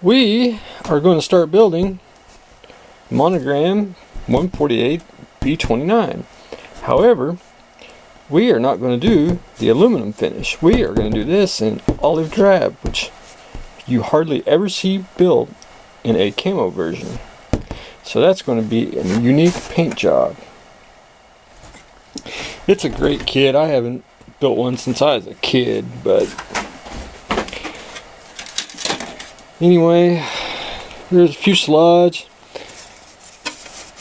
We are going to start building monogram 148 B29. However, we are not going to do the aluminum finish. We are going to do this in olive drab, which you hardly ever see built in a camo version. So that's going to be a unique paint job. It's a great kit. I haven't built one since I was a kid, but anyway, there's a few sludge.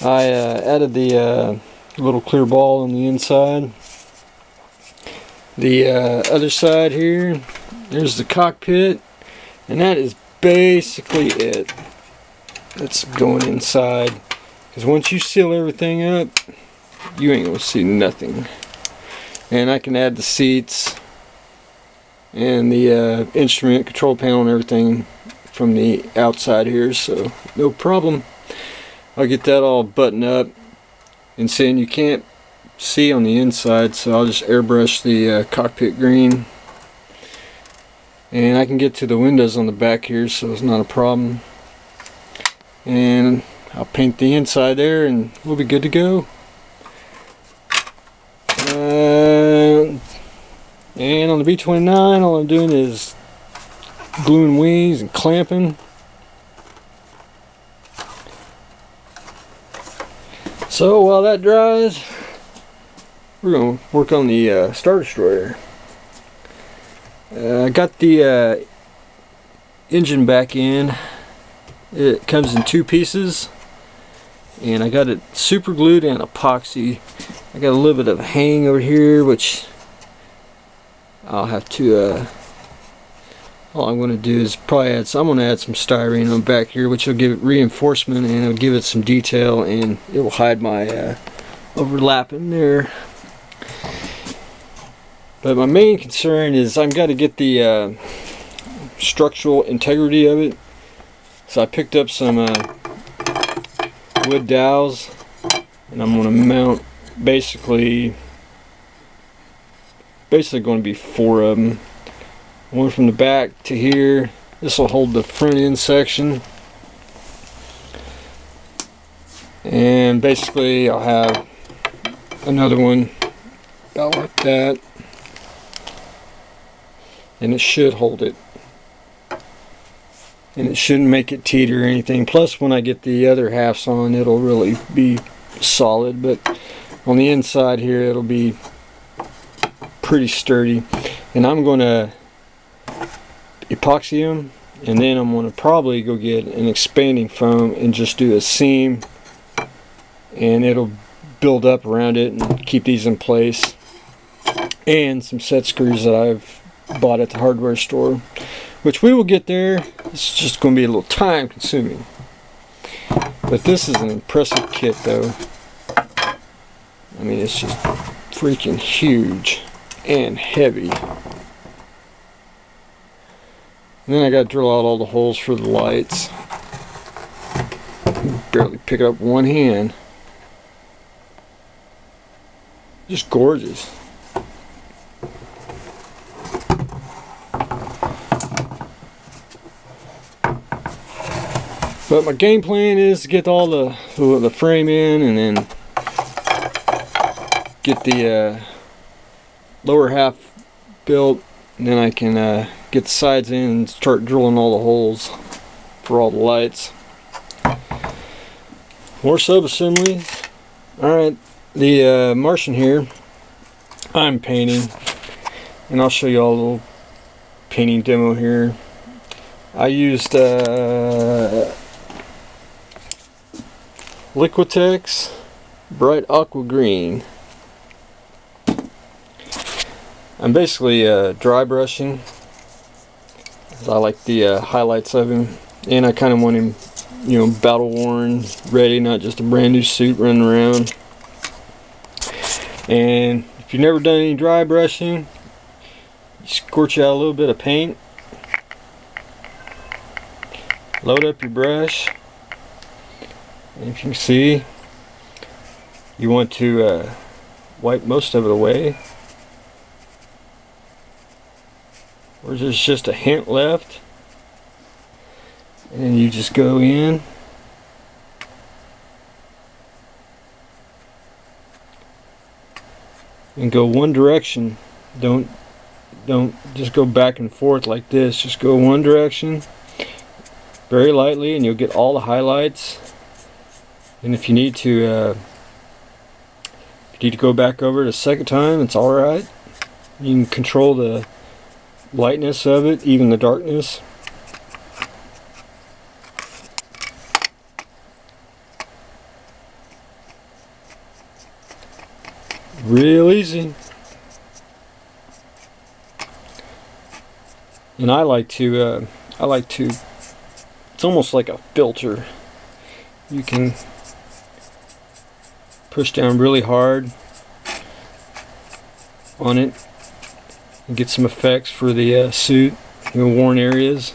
I added the little clear ball on the inside. The other side here, there's the cockpit, and that is basically it. That's going inside, because once you seal everything up, you ain't gonna see nothing. And I can add the seats and the instrument control panel and everything from the outside here, so no problem. I'll get that all buttoned up, and seeing you can't see on the inside, so I'll just airbrush the cockpit green, and I can get to the windows on the back here, so it's not a problem. And I'll paint the inside there and we'll be good to go. And on the B29, all I'm doing is gluing wings and clamping. So while that dries, we're going to work on the Star Destroyer. I got the engine back in. It comes in two pieces, and I got it super glued and epoxy. I got a little bit of a hang over here, which I'll have to all I'm going to do is probably add some, I'm going to add some styrene on back here, which will give it reinforcement and it'll give it some detail, and it will hide my overlapping there. But my main concern is I've got to get the structural integrity of it. So I picked up some wood dowels, and I'm going to mount basically going to be 4 of them. One from the back to here. This will hold the front end section, and basically I'll have another one about like that, and it should hold it. And it shouldn't make it teeter or anything. Plus, when I get the other halves on, it'll really be solid. But on the inside here, it'll be pretty sturdy. And I'm going to epoxy them, and then I'm going to probably go get an expanding foam and just do a seam, and it'll build up around it and keep these in place. And some set screws that I've bought at the hardware store, which we will get there. It's just going to be a little time consuming. But this is an impressive kit though. I mean, it's just freaking huge and heavy. And then I got to drill out all the holes for the lights. Barely pick it up with one hand. Just gorgeous. But my game plan is to get all the frame in, and then get the lower half built, and then I can get the sides in and start drilling all the holes for all the lights. More sub-assemblies. Alright, the Martian here, I'm painting, and I'll show you all a little painting demo here. I used Liquitex Bright Aqua Green. I'm basically dry brushing, because I like the highlights of him, and I kind of want him, you know, battle worn, ready, not just a brand new suit running around. And if you've never done any dry brushing, you squirt out a little bit of paint, load up your brush, and if you can see, you want to wipe most of it away. Or there's just a hint left. and you just go in and go one direction. Don't just go back and forth like this. Just go one direction very lightly and you'll get all the highlights. And if you need to go back over it a second time, it's alright. You can control the lightness of it, even the darkness. Real easy. And I like to, it's almost like a filter. You can push down really hard on it and get some effects for the suit, worn areas.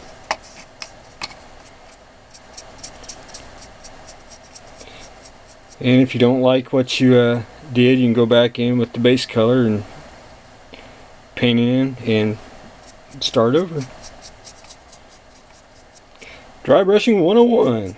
And if you don't like what you did, you can go back in with the base color and paint it in and start over. Dry brushing 101.